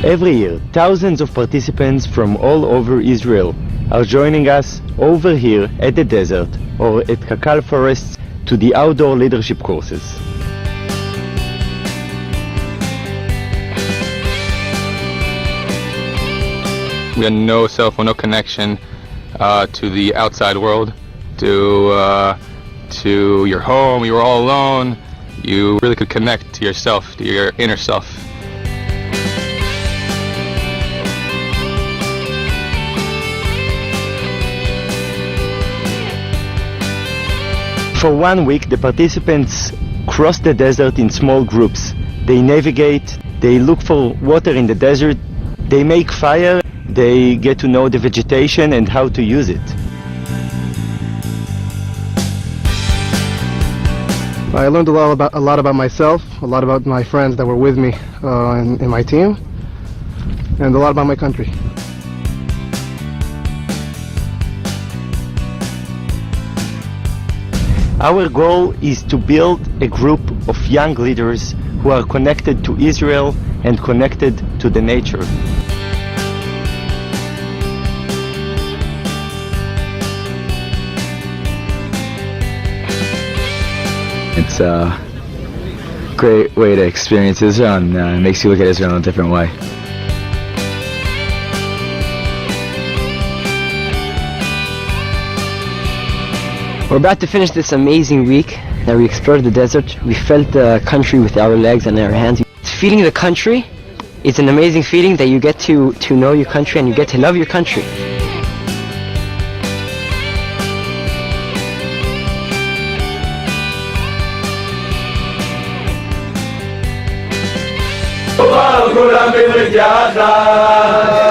Every year, thousands of participants from all over Israel are joining us over here at the desert or at KKL forests to the outdoor leadership courses. We had no cell phone, no connection to the outside world, to your home. You were all alone. You really could connect to yourself, to your inner self. For 1 week, the participants cross the desert in small groups. They navigate, they look for water in the desert, they make fire, they get to know the vegetation and how to use it. I learned a lot about myself, a lot about my friends that were with me in my team, and a lot about my country. Our goal is to build a group of young leaders who are connected to Israel and connected to the nature. It's a great way to experience Israel, and it makes you look at Israel in a different way. We're about to finish this amazing week that we explored the desert. We felt the country with our legs and our hands. Feeling the country is an amazing feeling that you get to know your country and you get to love your country. כולם בברית יחד